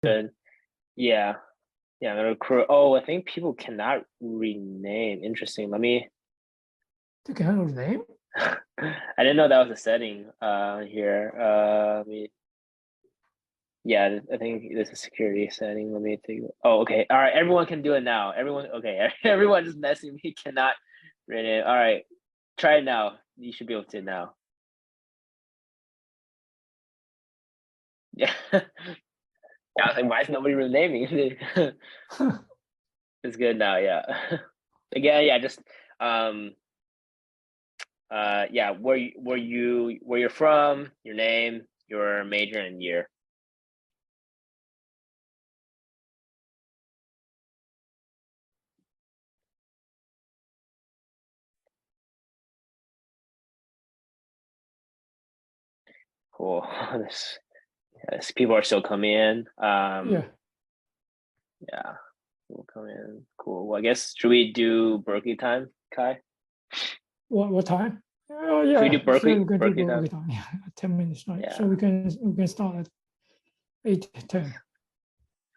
Good. Yeah. Yeah, I'm gonna crew. Oh, I think people cannot rename. Interesting. Let me. You can have a name? I didn't know that was a setting here. Let me. Yeah, I think there's a security setting. Let me take. Oh, okay. All right. Everyone can do it now. Everyone. Okay. Everyone just messing me cannot rename. All right. Try it now. You should be able to now. Yeah. Yeah, I was like, why is nobody renaming? It's good now. Yeah. Again, yeah. Just um yeah, where you're from, your name, your major and year. Cool. this, yes, people are still coming in. Yeah. Yeah, people come in. Cool. Well, I guess should we do Berkeley time, Kai? What time? Oh Should we do yeah, sure. We can do Berkeley Berkeley time? time. Yeah, 10 minutes, right? So Yeah, we can start at 8:10.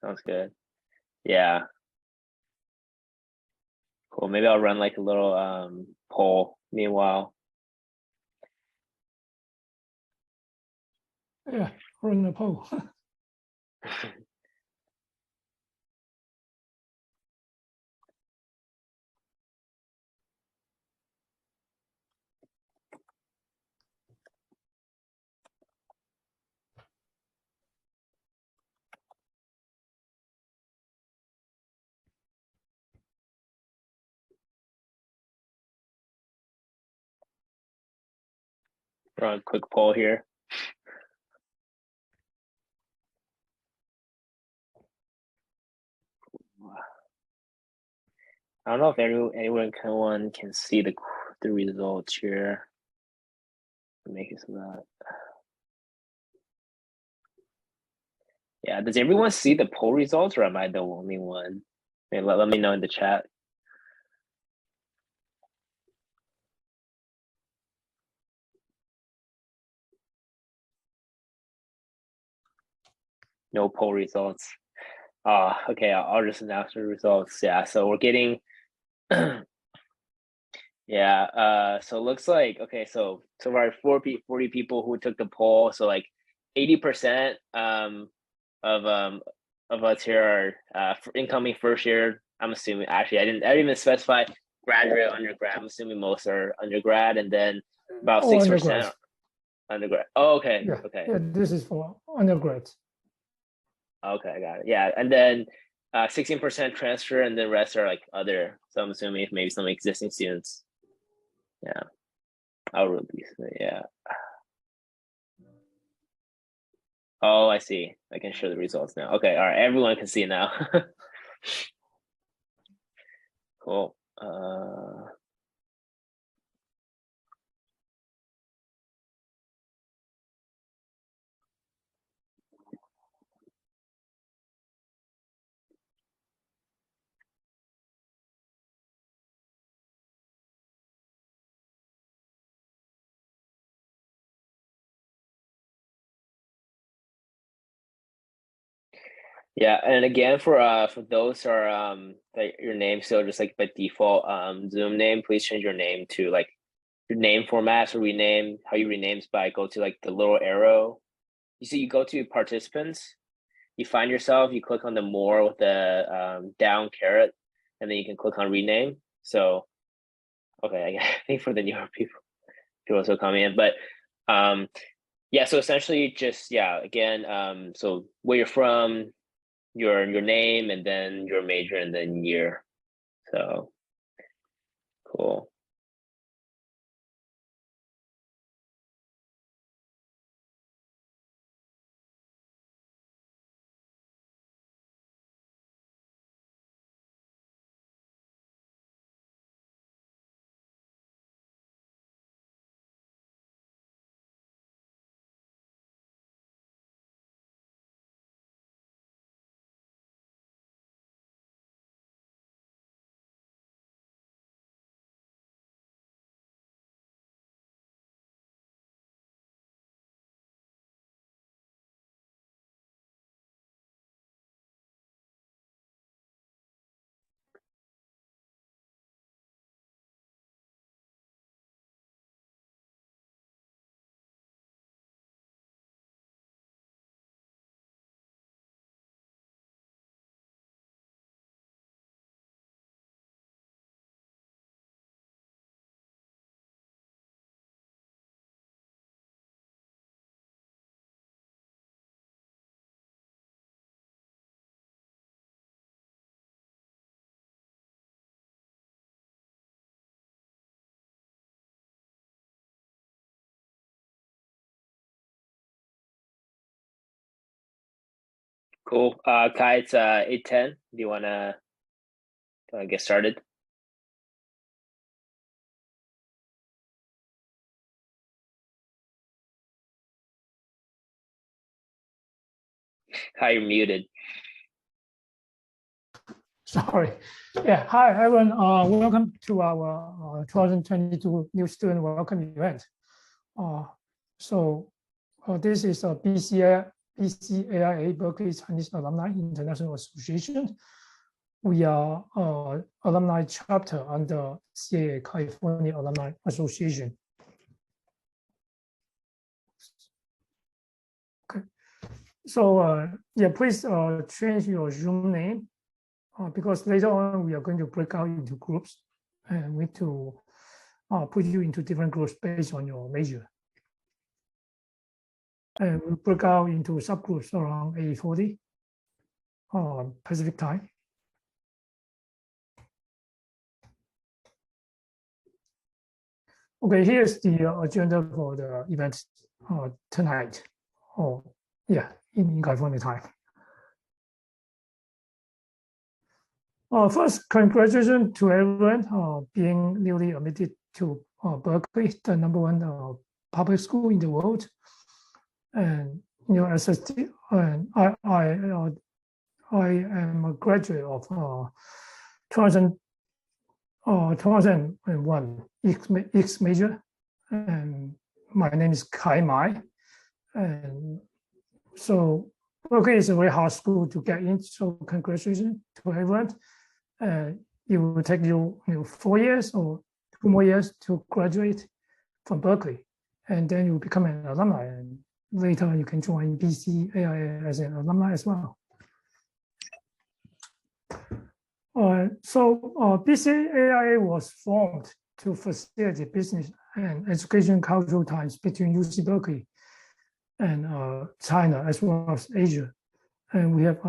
sounds good. Yeah, cool. Maybe I'll run like a little poll meanwhile. Yeah, run the poll. Run a quick poll here. I don't know if anyone can see the results here. Make it so that. Yeah, does everyone see the poll results or am I the only one? Okay, let me know in the chat. No poll results. Okay, I'll just announce the results. Yeah, so we're getting yeah, so it looks like okay, so far 40 people who took the poll, so like 80% of um of us here are incoming first year. I'm assuming actually I didn't even specify graduate or undergrad. I'm assuming most are undergrad and then about All 6% undergrads. undergrad. Oh, okay, Yeah, okay. yeah. This is for undergrads. Okay, I got it. Yeah, and then 16% transfer, and the rest are like other. So I'm assuming maybe some existing students. Yeah, I'll release it. Yeah. Oh, I see. I can show the results now. Okay, all right. Everyone can see now. Cool. Yeah, and again for those are that your name still just like by default Zoom name, please change your name to like your name format. So rename how you renames by go to like the little arrow. You see, you go to participants, you find yourself, you click on the more with the down caret, and then you can click on rename. So okay, I think for the newer people also coming in, but yeah, so essentially just yeah, again, so where you're from, your name, and then your major, and then year. So cool. Cool. Kai, it's 8:10. Do you wanna get started? Hi, you're muted. Sorry. Yeah. Hi, everyone. Welcome to our 2022 New Student Welcome event. This is a BCAIA Berkeley Chinese Alumni International Association. We are alumni chapter under CAA, California Alumni Association. Okay. So yeah, please change your Zoom name because later on we are going to break out into groups and we need to put you into different groups based on your major. And we'll break out into subgroups around 8:40 Pacific time. Okay, here's the agenda for the event tonight. In California time. First, congratulations to everyone being newly admitted to Berkeley, the #1 public school in the world. And as I am a graduate of 2001 X major, and my name is Kai Mai. And so Berkeley is a very hard school to get in. So congratulations to everyone. It will take you 4 years or 2 more years to graduate from Berkeley, and then you become an alumni. And later you can join BCAIA as an alumni as well. BCAIA was formed to facilitate business and education cultural ties between UC Berkeley and China as well as Asia. And we have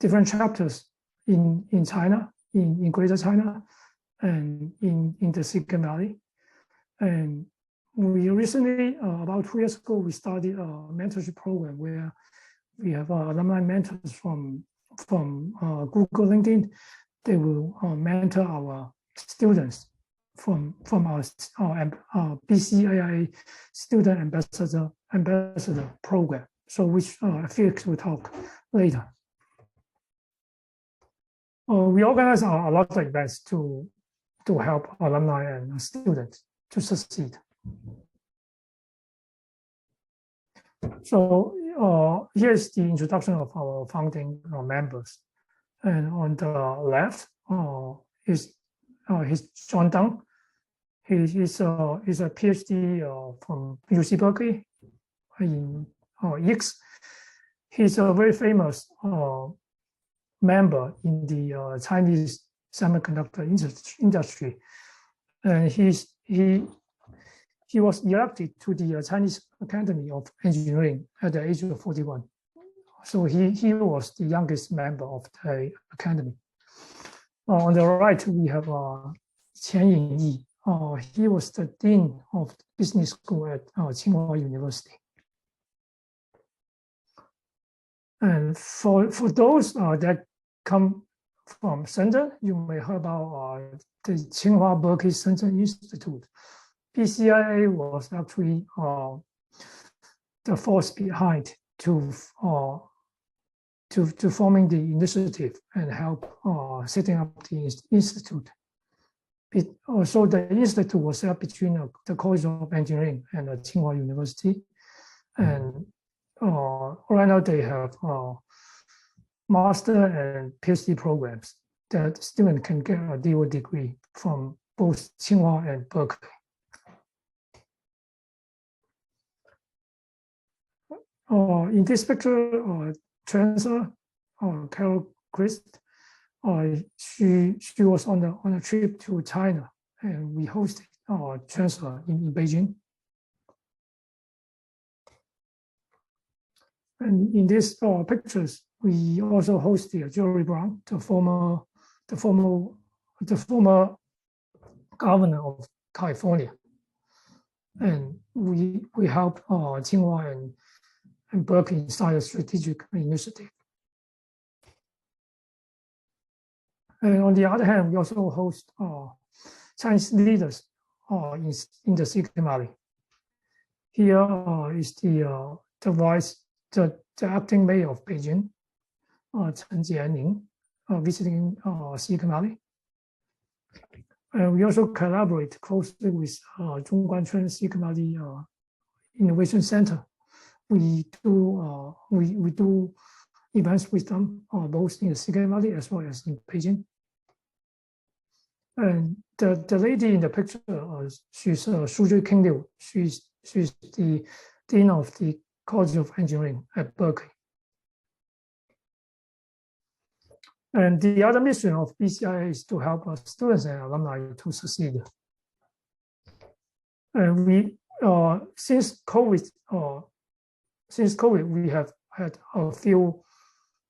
different chapters in China, in Greater China, and in the Silicon Valley. And we recently, about 2 years ago, we started a mentorship program where we have alumni mentors from Google, LinkedIn. They will mentor our students from our BCAIA student ambassador program. So which Felix will talk later. We organize a lot of events to help alumni and students to succeed. So here's the introduction of our founding members. And on the left is John Deng. He's a PhD from UC Berkeley in X. He's a very famous member in the Chinese semiconductor industry, and he was elected to the Chinese Academy of Engineering at the age of 41. So he was the youngest member of the academy. On the right, we have Qian Yingyi. He was the dean of business school at Tsinghua University. And for those that come from Shenzhen, you may hear about the Tsinghua Berkeley Shenzhen Institute. BCAIA was actually the force behind to forming the initiative and help setting up the institute. So the institute was set up between the College of Engineering and Tsinghua University. And right now they have master and PhD programs that students can get a dual degree from both Tsinghua and Berkeley. In this picture, Chancellor Carol Christ, she was on a trip to China, and we hosted Chancellor in Beijing. And in these pictures, we also hosted Jerry Brown, the former governor of California, and we helped Tsinghua and Berkeley start a strategic initiative And on the other hand, we also host Chinese leaders in the Silicon Valley. Here is the acting mayor of Beijing, Chen Jianning, visiting Silicon Valley. And we also collaborate closely with Zhongguancun Silicon Valley Innovation Center. We do events with them, both in the Silicon Valley as well as in Beijing. And the lady in the picture, she's Shuzhi Qingliu. She's the dean of the College of Engineering at Berkeley. And the other mission of BCAIA is to help students and alumni to succeed. And we, since COVID, we have had a few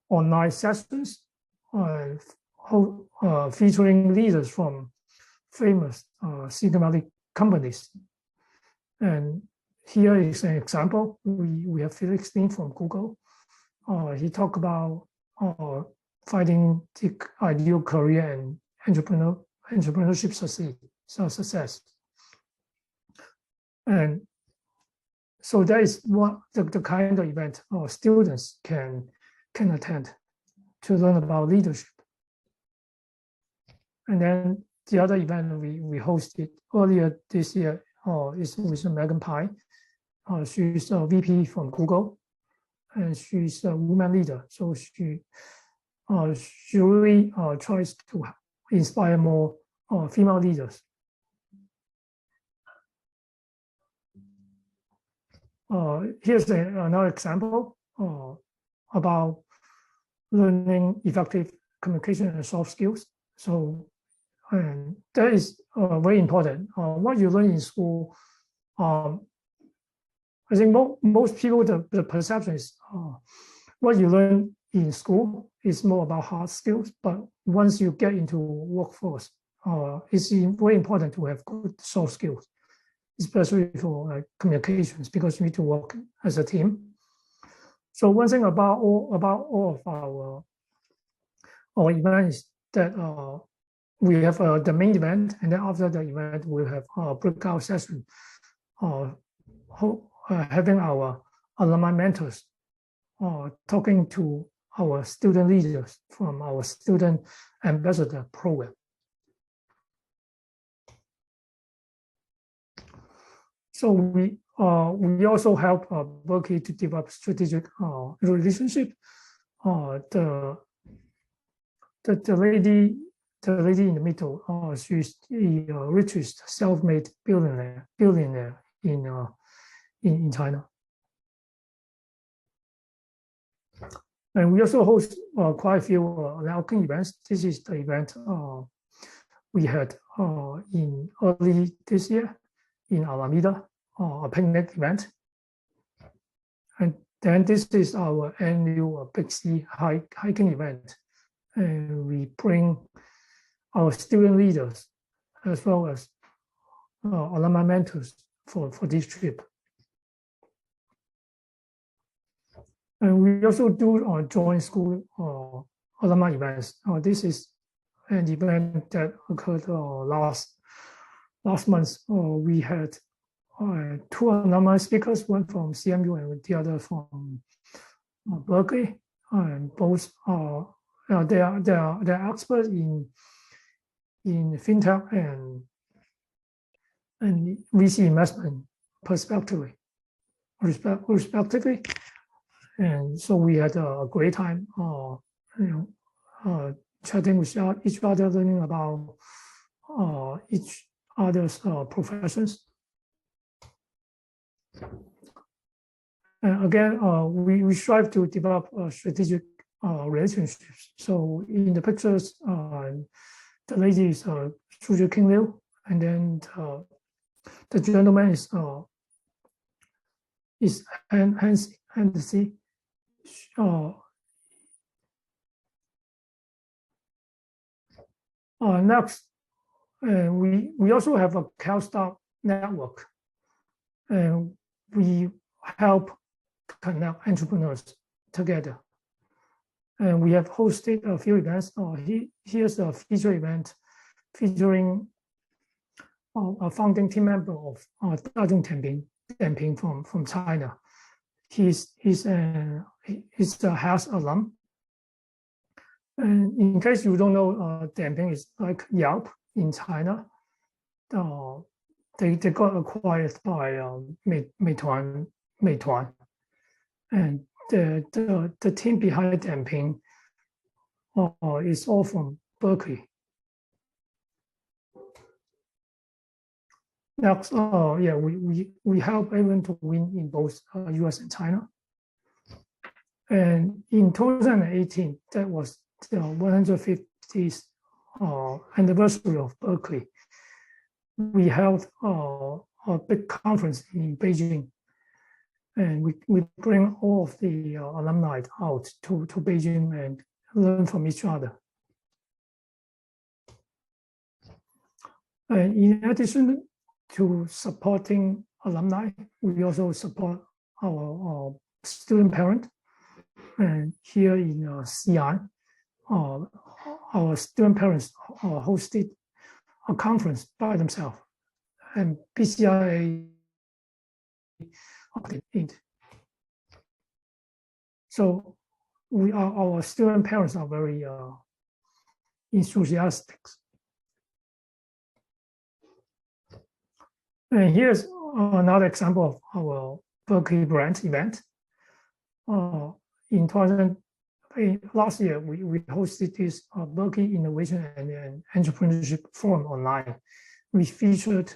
online sessions featuring leaders from famous Silicon Valley companies. And here is an example. We have Felix Lin from Google. He talked about finding the ideal career and entrepreneurship success. And so that is what the kind of event students can attend to learn about leadership. And then the other event we hosted earlier this year is with Megan Pai. She's a VP from Google, and she's a woman leader. So she really tries to inspire more female leaders. Here's another example about learning effective communication and soft skills. So, and that is very important. What you learn in school, I think most people, the perception is what you learn in school is more about hard skills, but once you get into workforce, it's very important to have good soft skills, especially for communications, because you need to work as a team. So one thing about all of our events is that we have the main event, and then after the event, we'll have a breakout session, having our alumni mentors talking to our student leaders from our student ambassador program. So we also help Berkeley to develop strategic relationship. The lady in the middle, she's the richest self-made billionaire in China. And we also host quite a few networking events. This is the event we had in early this year in Alameda, a picnic event. And then this is our annual Big C hiking event. And we bring our student leaders as well as alumni mentors for this trip. And we also do joint school alumni events. This is an event that occurred last month. We had two alumni speakers, one from CMU and the other from Berkeley. And both they are experts in fintech and VC investment respectively. And so we had a great time, chatting with each other, learning about each other's professions. And again, we strive to develop strategic relationships. So in the pictures, the lady is Shuzhi Qingliu, and then the gentleman is Hansi. Next, we also have a CalStar network, and we help connect entrepreneurs together. And we have hosted a few events. Here's a feature event featuring a founding team member of Dajun Dianping from China. He's a Health alum. And in case you don't know, Dianping is like Yelp in China. They got acquired by Meituan, and the team behind Dianping is all from Berkeley. Next, we help everyone to win in both US and China. And in 2018, that was the 150th anniversary of Berkeley. We held a big conference in Beijing, and we bring all of the alumni out to Beijing and learn from each other. And in addition to supporting alumni, we also support our student parent. And here in Xi'an, our student parents hosted a conference by themselves, and BCAIA. So our student parents are very enthusiastic. And here's another example of our Berkeley brand event. Last year, we hosted this Berkeley Innovation and Entrepreneurship Forum online. We featured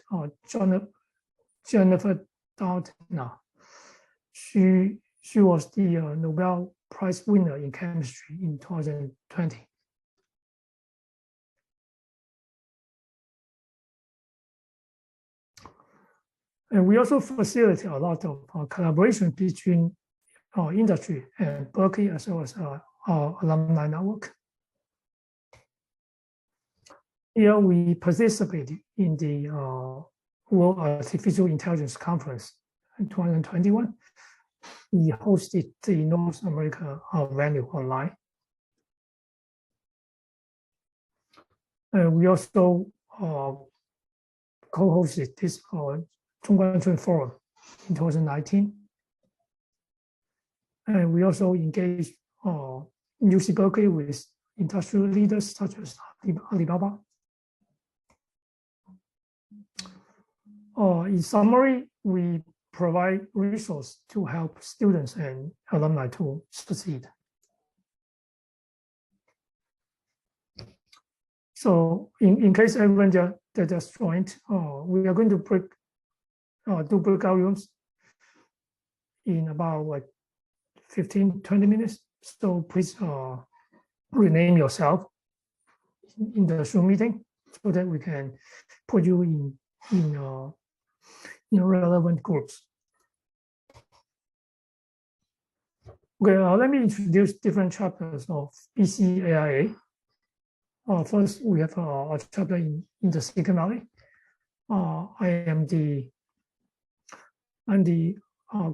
Jennifer Doudna. She was the Nobel Prize winner in chemistry in 2020. And we also facilitate a lot of collaboration between industry and Berkeley, as well as our alumni network. Here we participated in the World Artificial Intelligence Conference in 2021. We hosted the North America venue online. And we also co-hosted this Zhongguancun Forum in 2019. And we also engaged UC Berkeley with industrial leaders such as Alibaba. In summary, we provide resources to help students and alumni to succeed. So in case everyone that just joined, we are going to do breakout rooms in about 15-20 minutes. So please rename yourself in the Zoom meeting so that we can put you in relevant groups. Okay, let me introduce different chapters of BCAIA. First, we have a chapter in the Silicon Valley. I'm the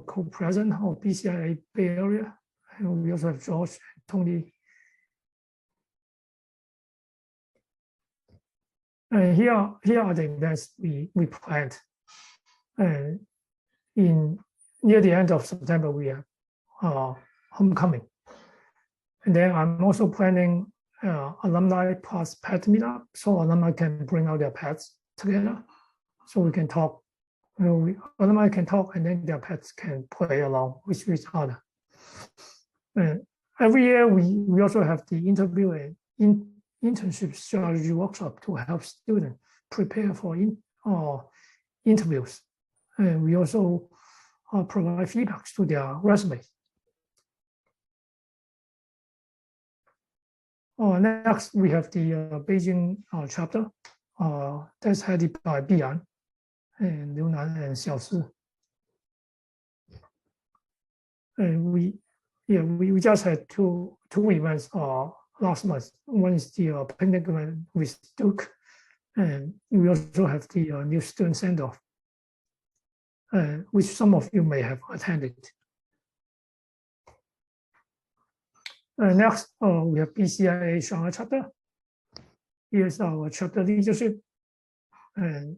co-president of BCAIA Bay Area, and we also have George and Tony. And here are the events we planned. And near the end of September, we have homecoming. And then I'm also planning alumni plus pet meetup, so alumni can bring out their pets together, so we can talk. Alumni can talk, and then their pets can play along with each other. And every year, we also have the interview and internship strategy workshop to help students prepare for interviews. And we also provide feedbacks to their resumes. Next, we have the Beijing chapter that's headed by Bian and Liu Nan and Xiaoshi. And we just had two events last month. One is the picnic event with Duke, and we also have the new student send-off, which some of you may have attended. Next, we have BCAIA Shanghai chapter. Here's our chapter leadership. And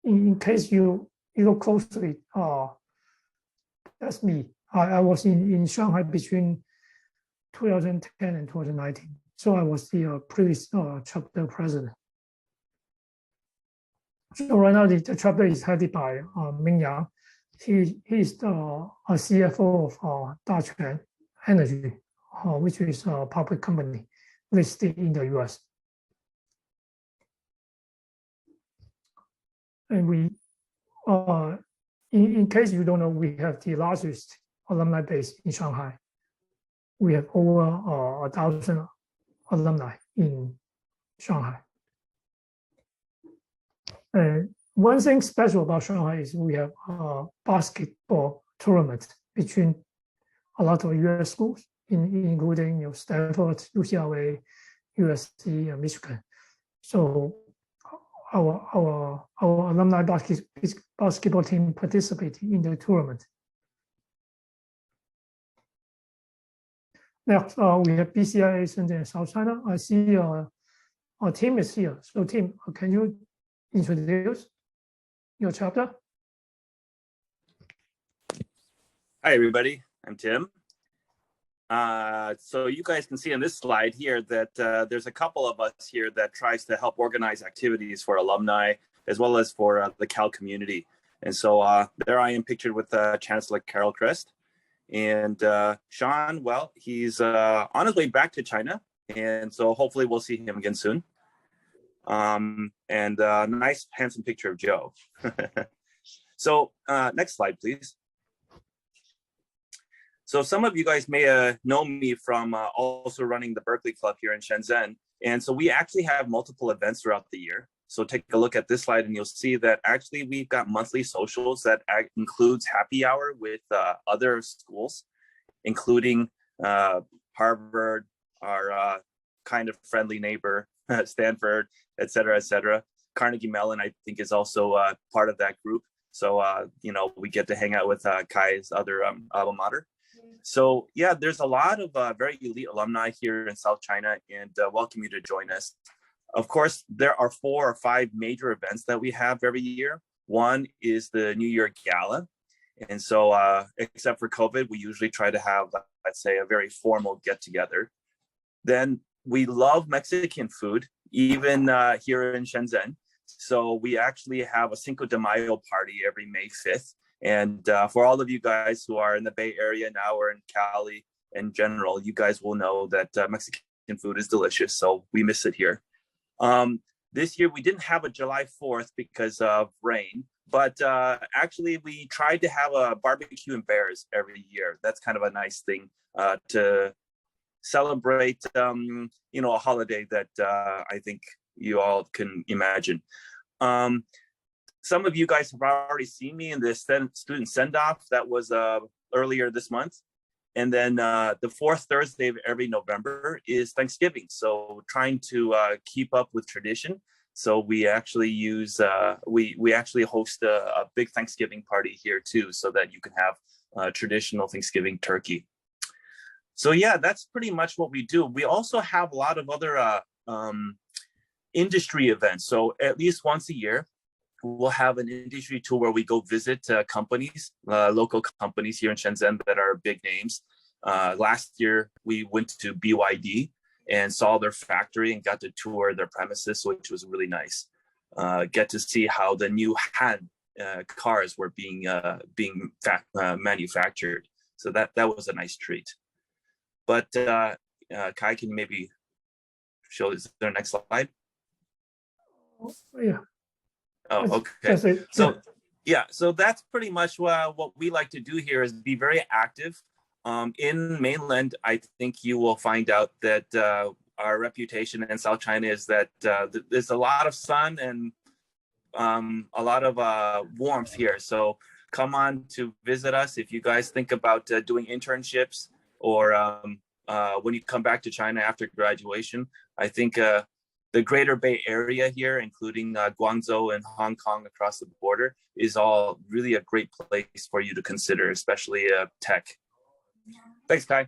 in case you look closely, that's me. I was in Shanghai between 2010 and 2019. So I was the previous chapter president. So right now the chapter is headed by Ming Yang. He's the CFO of Daquan Energy, which is a public company listed in the US. And we, in case you don't know, we have the largest alumni base in Shanghai. We have over 1,000 alumni in Shanghai. And one thing special about Shanghai is we have a basketball tournament between a lot of US schools, including Stanford, UCLA, USC, and Michigan. So our alumni basketball team participated in the tournament. Next, we have BCAIA Shenzhen and South China. I see our team is here. So Tim, can you introduce your chapter? Hi, everybody. I'm Tim. So you guys can see on this slide here that there's a couple of us here that tries to help organize activities for alumni as well as for the Cal community. And so there I am pictured with Chancellor Carol Crest. And Sean, well, he's on his way back to China. And so hopefully we'll see him again soon. And a nice, handsome picture of Joe. So next slide, please. So some of you guys may know me from also running the Berkeley Club here in Shenzhen. And so we actually have multiple events throughout the year. So take a look at this slide and you'll see that actually we've got monthly socials that includes happy hour with other schools, including Harvard, our kind of friendly neighbor, Stanford, et cetera. Carnegie Mellon, I think, is also part of that group. So, we get to hang out with Kai's other alma mater. So yeah, there's a lot of very elite alumni here in South China, and welcome you to join us. Of course, there are 4 or 5 major events that we have every year. One is the New Year Gala. And so except for COVID, we usually try to have, let's say, a very formal get together. Then we love Mexican food, even here in Shenzhen. So we actually have a Cinco de Mayo party every May 5th. And for all of you guys who are in the Bay Area now or in Cali in general, you guys will know that Mexican food is delicious. So we miss it here. This year we didn't have a July 4th because of rain, but actually we tried to have a barbecue and bears every year. That's kind of a nice thing to celebrate, a holiday that I think you all can imagine. Some of you guys have already seen me in the student send-off that was earlier this month. And then the 4th Thursday of every November is Thanksgiving. So trying to keep up with tradition. So we actually use, we actually host a big Thanksgiving party here too, so that you can have traditional Thanksgiving turkey. So yeah, that's pretty much what we do. We also have a lot of other industry events. So at least once a year, we'll have an industry tour where we go visit companies, local companies here in Shenzhen that are big names. Last year, we went to BYD and saw their factory and got to tour their premises, which was really nice. Get to see how the new Han cars were being manufactured. So that was a nice treat. But Kai, can you maybe show the next slide? Yeah. Oh, okay. So yeah, so that's pretty much what we like to do here is be very active. In mainland, I think you will find out that our reputation in South China is that there's a lot of sun and a lot of warmth here. So come on to visit us if you guys think about doing internships or when you come back to China after graduation. I think the Greater Bay Area here, including Guangzhou and Hong Kong across the border, is all really a great place for you to consider, especially tech. Thanks, Kai.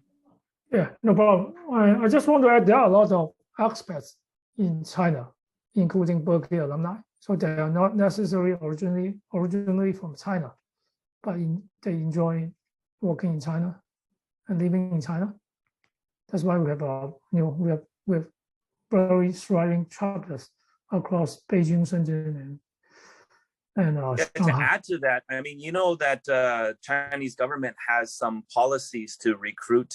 Yeah, no problem. I just want to add there are a lot of experts in China, including Berkeley alumni. So they are not necessarily originally from China, but they enjoy working in China and living in China. That's why we have we have very thriving chapters across Beijing, Shenzhen, and Yeah, to Shanghai. add to that, I mean, you know that Chinese government has some policies to recruit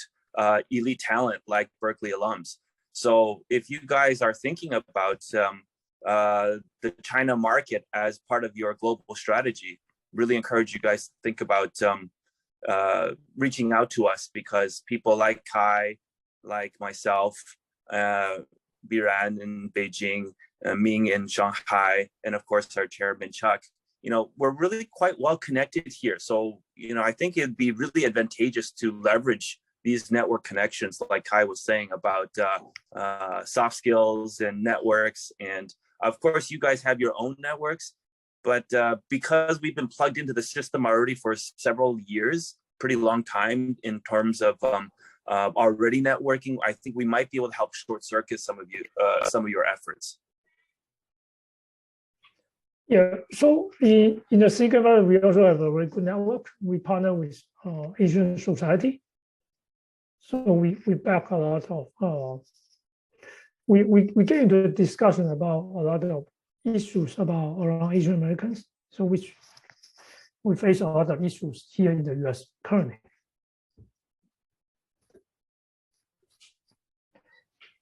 elite talent like Berkeley alums. So if you guys are thinking about the China market as part of your global strategy, really encourage you guys to think about reaching out to us, because people like Kai, like myself, Biran in Beijing, Ming in Shanghai, and of course our chairman Chuck, you know, we're really quite well connected here. So, you know, I think it'd be really advantageous to leverage these network connections, like Kai was saying about soft skills and networks. And of course, you guys have your own networks, but because we've been plugged into the system already for several years, pretty long time in terms of already networking, I think we might be able to help short circuit some of your efforts. Yeah, so in the Silicon Valley, we also have a very good network. We partner with Asian Society. So we back a lot of, we get into a discussion about a lot of issues around Asian Americans. So which we face a lot of issues here in the US currently.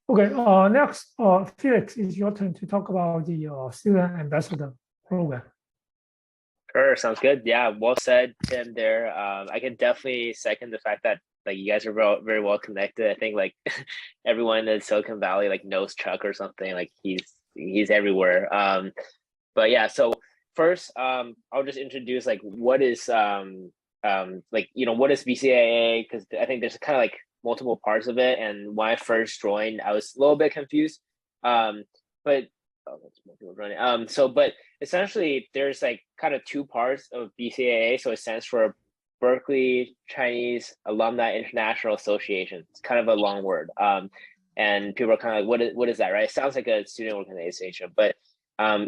Okay, next, Felix, it's your turn to talk about the student ambassador program. Sure, sounds good. Yeah, well said, Tim. There, I can definitely second the fact that like you guys are very well connected. I think like everyone in Silicon Valley like knows Chuck or something. Like he's everywhere. But yeah, so first, I'll just introduce like what is like what is BCAIA, because I think there's kind of like multiple parts of it. And when I first joined, I was a little bit confused. But that's more people running. But essentially, there's like kind of two parts of BCAA. So it stands for Berkeley Chinese Alumni International Association. It's kind of a long word. And people are kind of like, what is that, right? It sounds like a student organization, but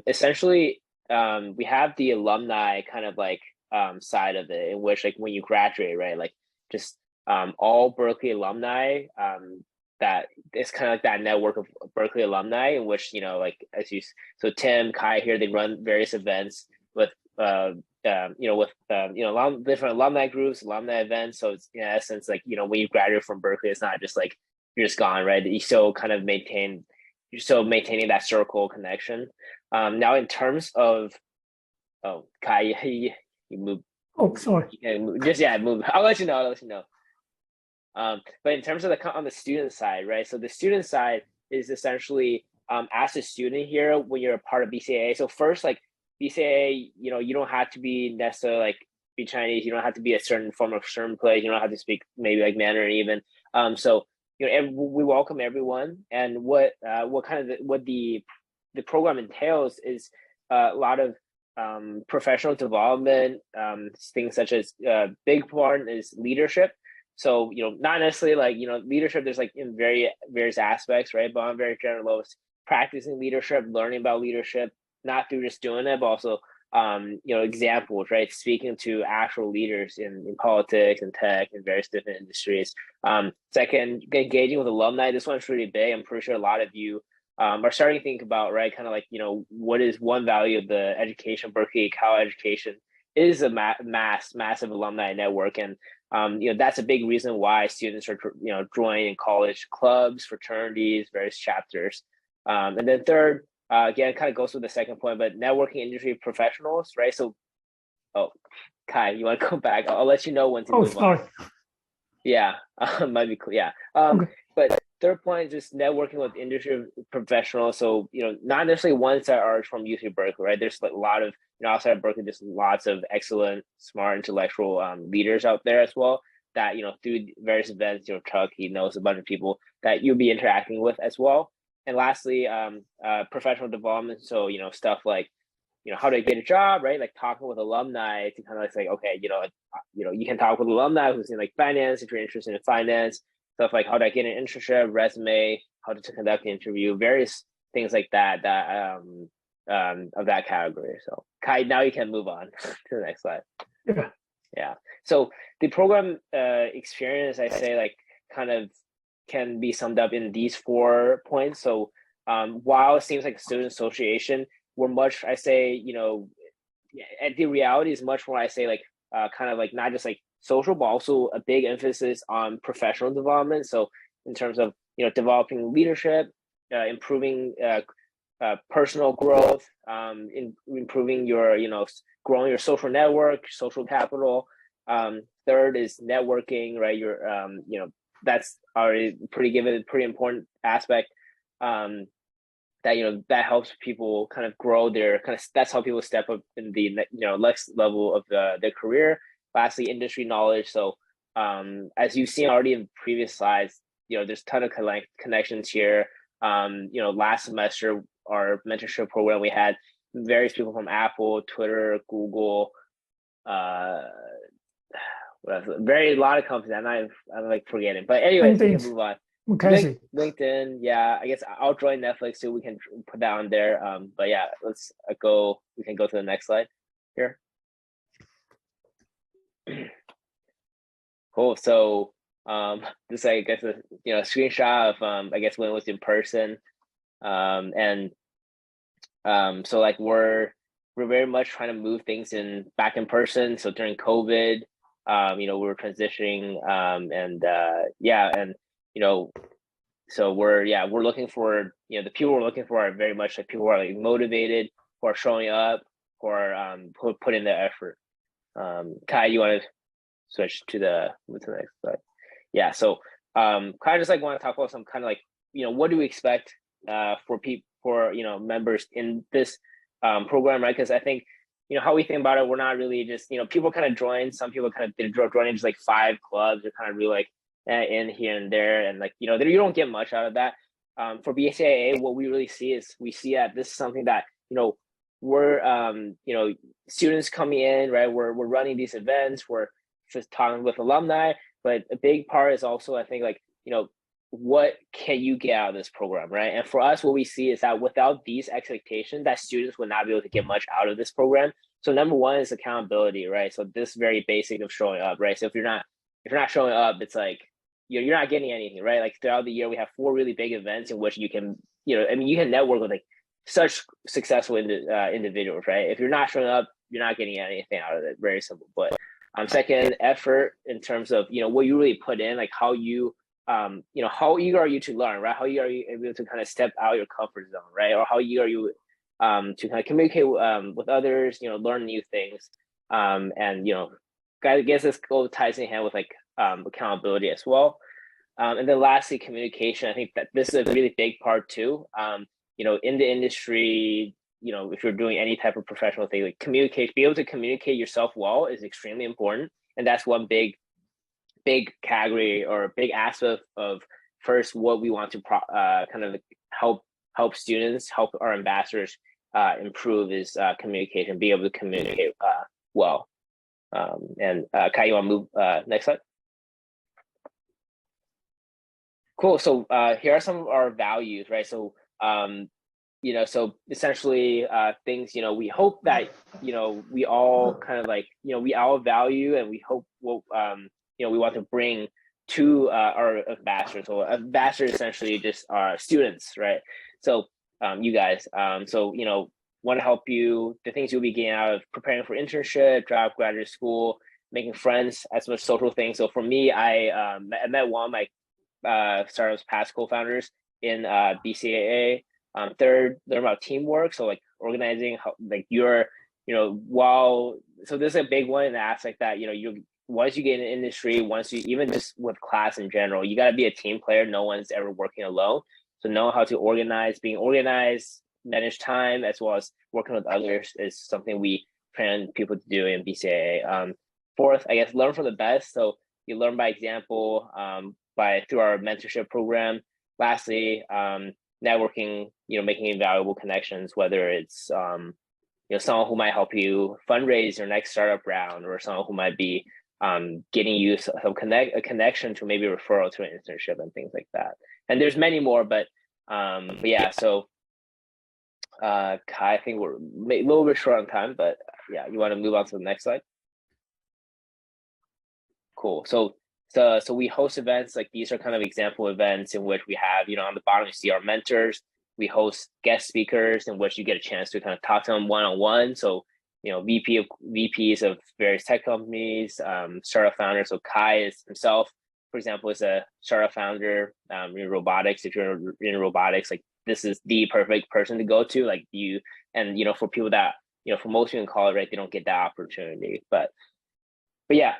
essentially, we have the alumni kind of like side of it, in which like when you graduate, right, like just all Berkeley alumni, that it's kind of like that network of Berkeley alumni, in which like so Tim, Kai here, they run various events with different alumni groups, alumni events. So it's in essence like when you graduate from Berkeley, it's not just like you're just gone, right? You still kind of maintaining that circle connection. Now in terms of Kai, you move. Oh, sorry. Move. I'll let you know. But in terms of on the student side, right? So the student side is essentially as a student here when you're a part of BCAA. So first, like BCAA, you don't have to be necessarily like be Chinese. You don't have to be a certain form of certain place. You don't have to speak maybe like Mandarin even. So we welcome everyone. And what the program entails is a lot of professional development, things such as big part is leadership. So, not necessarily like, leadership, there's like in various aspects, right? But on very general levels, practicing leadership, learning about leadership, not through just doing it, but also, examples, right? Speaking to actual leaders in politics and tech and various different industries. Second, engaging with alumni. This one's really big. I'm pretty sure a lot of you are starting to think about, right? Kind of like, what is one value of the education, Berkeley college education is a massive alumni network. And that's a big reason why students are joining college clubs, fraternities, various chapters. And then third, again, kind of goes with the second point, but networking industry professionals, right? So, Kai, you want to go back? I'll let you know when to move on. Yeah, might be cool. Yeah. Okay. But third point is just networking with industry professionals. So, not necessarily ones that are from UC Berkeley, right? There's like a lot of, outside of Berkeley, there's lots of excellent, smart, intellectual leaders out there as well that, through various events, Chuck, he knows a bunch of people that you'll be interacting with as well. And lastly, professional development. So, stuff like, how to get a job, right? Like talking with alumni to kind of like say, okay, you can talk with alumni who's in like finance, if you're interested in finance, stuff like how to get an internship, resume, how to conduct the interview, various things like that of that category. So Kai, now you can move on to the next slide. Yeah. So the program experience, I say, like, kind of can be summed up in these 4 points. So while it seems like a student association, we're much, I say, you know, the reality is much more, I say, like kind of like not just like social, but also a big emphasis on professional development. So in terms of, you know, developing leadership, improving personal growth, improving your, you know, growing your social network, social capital. Third is networking, right? Your, you know, that's already pretty important aspect. That, you know, that helps people kind of grow their that's how people step up in the, you know, next level of their career. Lastly, industry knowledge. So as you've seen already in previous slides, you know, there's a ton of connections here. You know, last semester, our mentorship program, we had various people from Apple, Twitter, Google, a lot of companies. I'm like forgetting, but anyway, we can move on. Okay. LinkedIn, yeah. I guess I'll join Netflix too. We can put that on there. But yeah, let's go. We can go to the next slide here. Cool. So this, I guess, a, you know, screenshot of I guess when it was in person, and so like we're very much trying to move things back in person. So during COVID, you know, we were transitioning, and you know, so we're looking for, you know, the people we're looking for are very much like people who are like motivated, who are showing up, who are put in the effort. Kai, you want to switch to the next slide? Yeah. So kind of just like want to talk about some kind of like, you know, what do we expect for you know, members in this program, right? Because I think, you know, how we think about it, we're not really just, you know, people kind of join. Some people kind of did join in just like 5 clubs. They're kind of really like in here and there, and like, you know, you don't get much out of that. For BCAIA, what we really see is that this is something that, you know, we're you know, students coming in, right? We're running these events. We're just talking with alumni, but a big part is also, I think, like, you know, what can you get out of this program, right? And for us, what we see is that without these expectations, that students would not be able to get much out of this program. So number one is accountability, right? So this is very basic of showing up, right? So if you're not showing up, it's like you're not getting anything, right? Like throughout the year, we have 4 really big events in which you can, you know, I mean, you can network with like such successful individuals, right? If you're not showing up, you're not getting anything out of it. Very simple. But second, effort in terms of, you know, what you really put in, like how you, you know, how eager are you to learn, right? How eager are you able to kind of step out your comfort zone, right? Or how eager are you to kind of communicate with others, you know, learn new things, and, you know, I guess this ties in hand with like accountability as well. And then lastly, communication. I think that this is a really big part too. You know, in the industry, you know, if you're doing any type of professional thing, like be able to communicate yourself well is extremely important. And that's one big category or big aspect of first what we want to kind of help students, help our ambassadors improve is communication, be able to communicate well. And Kai, you want to move next slide? Cool. So here are some of our values, right? So you know, so essentially things, you know, we hope that, you know, we all kind of like, you know, we all value, and we hope what you know, we want to bring to our ambassadors. So ambassadors essentially just are students, right? So you guys, so, you know, want to help you, the things you'll be getting out of preparing for internship, job, graduate school, making friends, as much social things. So for me, I met one of my startup's past co-founders in BCAA. Third, learn about teamwork. So like organizing, how, like you're, you know, so this is a big one in the aspect that, you know, once you get in the industry, once you, even just with class in general, you got to be a team player. No one's ever working alone. So know how to organize, being organized, manage time, as well as working with others is something we train people to do in BCAA. Fourth, I guess, learn from the best. So you learn by example, through our mentorship program. Lastly, networking, you know, making invaluable connections, whether it's, you know, someone who might help you fundraise your next startup round, or someone who might be, getting you some a connection to maybe a referral to an internship and things like that. And there's many more, but yeah, so Kai, I think we're a little bit short on time, but yeah, you want to move on to the next slide? Cool. So we host events, like these are kind of example events in which we have, on the bottom you see our mentors. We host guest speakers in which you get a chance to kind of talk to them one-on-one. So, VPs of various tech companies, startup founders. So Kai is himself, for example, is a startup founder in robotics. If you're in robotics, like this is the perfect person to go to. Like for people that, for most people in college, right, they don't get that opportunity. But yeah,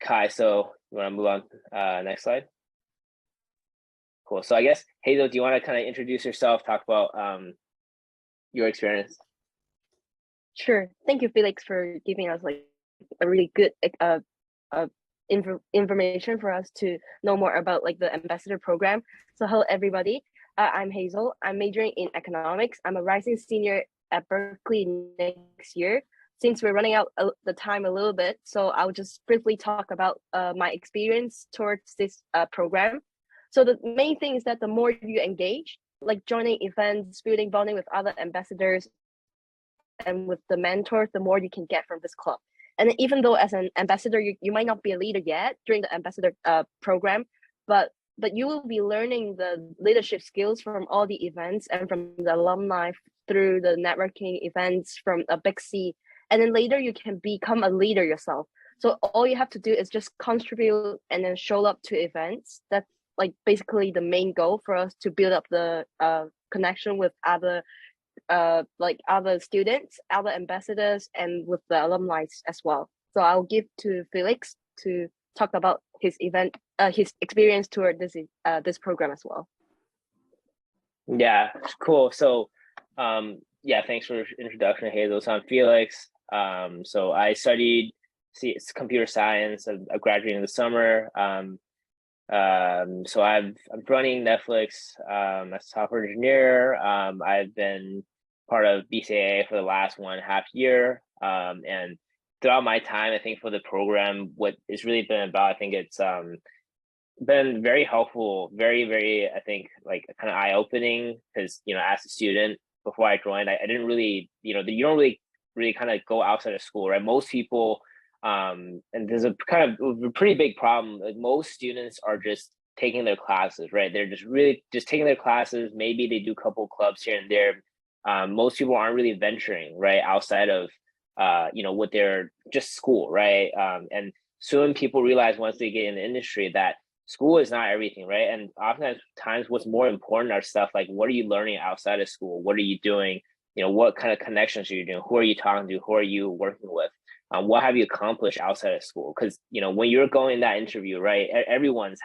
Kai, so you want to move on? Next slide. Cool. So I guess, Hazel, do you want to kind of introduce yourself, talk about your experience? Sure. Thank you, Felix, for giving us like a really good information for us to know more about like the ambassador program. So hello, everybody. I'm Hazel. I'm majoring in economics. I'm a rising senior at Berkeley next year. Since we're running out the time a little bit, so I'll just briefly talk about my experience towards this program. So the main thing is that the more you engage, like joining events, building bonding with other ambassadors and with the mentors, the more you can get from this club. And even though as an ambassador, you might not be a leader yet during the ambassador program, but you will be learning the leadership skills from all the events and from the alumni through the networking events from a big C. And then later you can become a leader yourself. So all you have to do is just contribute and then show up to events. That's like basically the main goal for us to build up the connection with other students, other ambassadors, and with the alumni as well. So I'll give to Felix to talk about his experience toward this program as well. Yeah, cool. So yeah, thanks for the introduction, Hazel. So I'm Felix. So I studied computer science. I graduated in the summer. So I'm running Netflix as a software engineer. I've been part of BCAIA for the last 1.5 years. And throughout my time, I think for the program, what it's really been about, I think it's been very helpful, very, very, I think, like kind of eye-opening, because, as a student, before I joined, I didn't really, you don't really kind of go outside of school, right? Most people, and there's a kind of a pretty big problem. Like most students are just taking their classes, right? They're just taking their classes. Maybe they do a couple clubs here and there. Most people aren't really venturing, right, outside of, what they're just school, right? And soon people realize once they get in the industry that school is not everything, right? And oftentimes what's more important are stuff like, what are you learning outside of school? What are you doing? What kind of connections are you doing? Who are you talking to? Who are you working with? What have you accomplished outside of school? Because, when you're going that interview, right, everyone's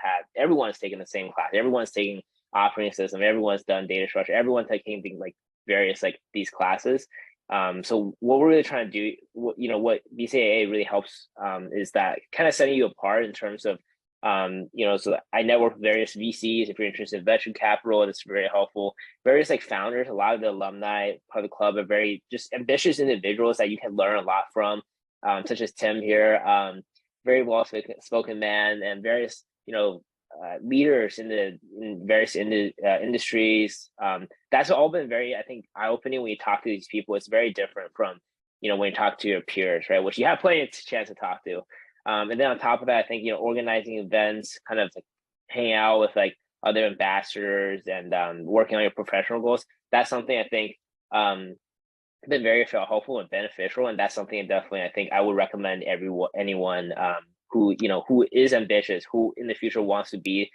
taking the same class. Everyone's taking operating system. Everyone's done data structure. Everyone's taking like various like these classes. So what we're really trying to do, what BCAA really helps is that kind of setting you apart in terms of, so I network with various VCs. If you're interested in venture capital, it's very helpful. Various like founders, a lot of the alumni part of the club are very just ambitious individuals that you can learn a lot from, such as Tim here, very well spoken man, and various, leaders in various industries. That's all been very, I think, eye-opening when you talk to these people. It's very different from, when you talk to your peers, right? Which you have plenty of chance to talk to. And then on top of that, I think, organizing events, kind of like hanging out with like other ambassadors and working on your professional goals. That's something I think been very helpful and beneficial. And that's something definitely I think I would recommend anyone who is ambitious, who in the future wants to be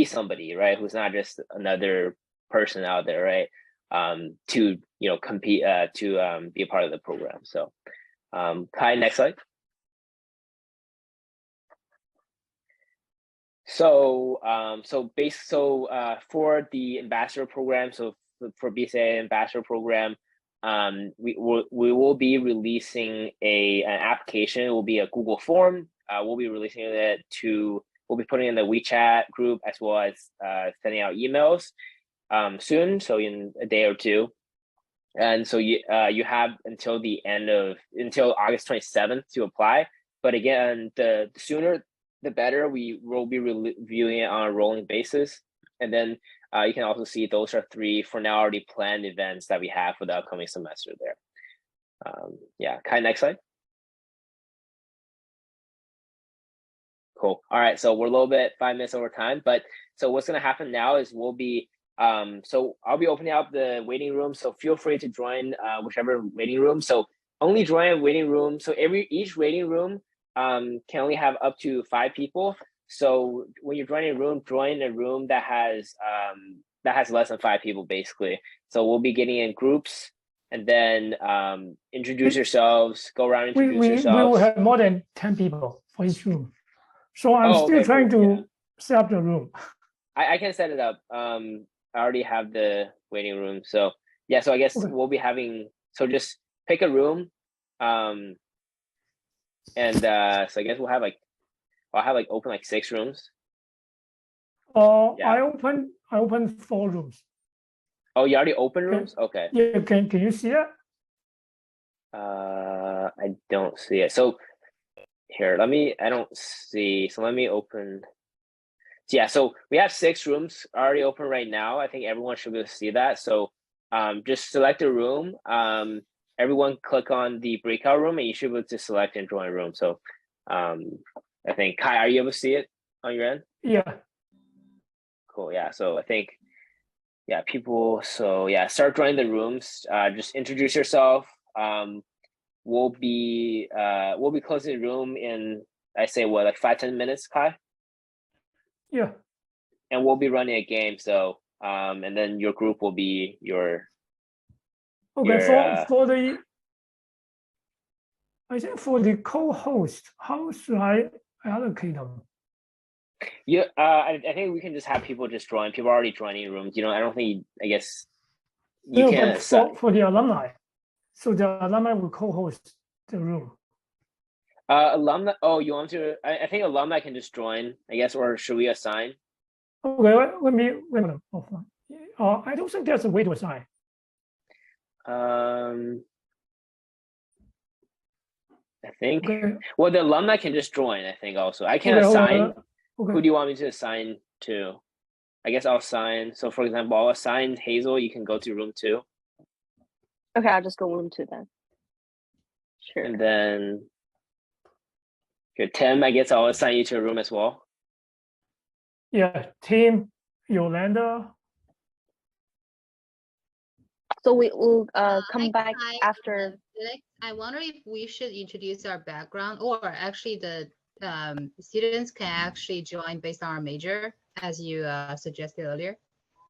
somebody, right? Who's not just another person out there, right? To compete, to be a part of the program. So Kai, next slide. So for the ambassador program, so for BCAIA ambassador program, we will be releasing an application. It will be a Google form. We'll be releasing it we'll be putting in the WeChat group as well as sending out emails soon, so in a day or two. And so you have until August 27th to apply. but again, the sooner the better. We will be reviewing it on a rolling basis, and then you can also see those are 3 for now already planned events that we have for the upcoming semester there. Yeah, Kai, next slide. Cool. All right, so we're a little bit 5 minutes over time, but so what's gonna happen now is we'll be so I'll be opening up the waiting room. So feel free to join whichever waiting room. So only join a waiting room. So each waiting room can only have up to 5 people. So when you're joining a room, join a room that has less than 5 people basically. So we'll be getting in groups, and then introduce yourselves, go around, introduce yourselves. We will have more than 10 people for each room. So I'm still trying to set up the room. I can set it up. I already have the waiting room. So yeah, so I guess we'll be having, so just pick a room. And so I guess I'll have like open like 6 rooms. I opened 4 rooms. Oh, you already opened rooms? Okay. Yeah, can you see it? I don't see it. So here, I don't see. So let me open. Yeah, so we have 6 rooms already open right now. I think everyone should be able to see that. So just select a room. Everyone click on the breakout room, and you should be able to select and join a room. So I think, Kai, are you able to see it on your end? Yeah. Cool, yeah. So I think, yeah, people, so yeah, start joining the rooms. Just introduce yourself. We'll be closing the room in, I say, what, like 5-10 minutes, Kai? Yeah. And we'll be running a game. So and then your group will be your. Okay, for the, I think for the co-host, how should I allocate them? Yeah, I think we can just have people just join. People are already joining rooms. I don't think. I guess you can. For the alumni, so the alumni will co-host the room. Alumni. Oh, you want to? I think alumni can just join. I guess, or should we assign? Okay, let me offline. I don't think there's a way to assign. I think. Okay. Well, the alumni can just join. I think also I can assign. Okay. Who do you want me to assign to? I guess I'll assign. So, for example, I'll assign Hazel. You can go to room 2. Okay, I'll just go room 2 then. Sure. And then, good, Tim. I guess I'll assign you to a room as well. Yeah, Tim, Yolanda. So we will come back after. I wonder if we should introduce our background, or actually the students can actually join based on our major, as you suggested earlier.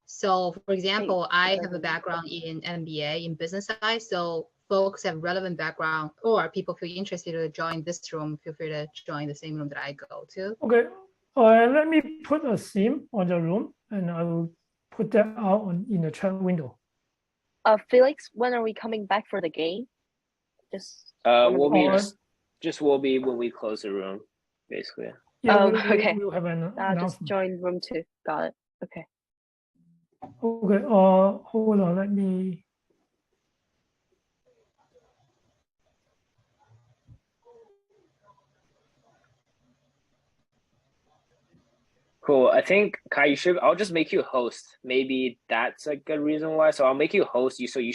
So, for example, I have a background in MBA in business side. So, folks have relevant background, or people feel interested to join this room, feel free to join the same room that I go to. Okay. Let me put a theme on the room, and I will put that out in the chat window. Felix, when are we coming back for the game? We'll be when we close the room, basically. Yeah. Okay. We'll have an announcement. Just join room 2. Got it. Okay. Okay. Hold on. Let me. Cool. I think, Kai, I'll just make you a host. Maybe that's a good reason why. So I'll make you a host. So you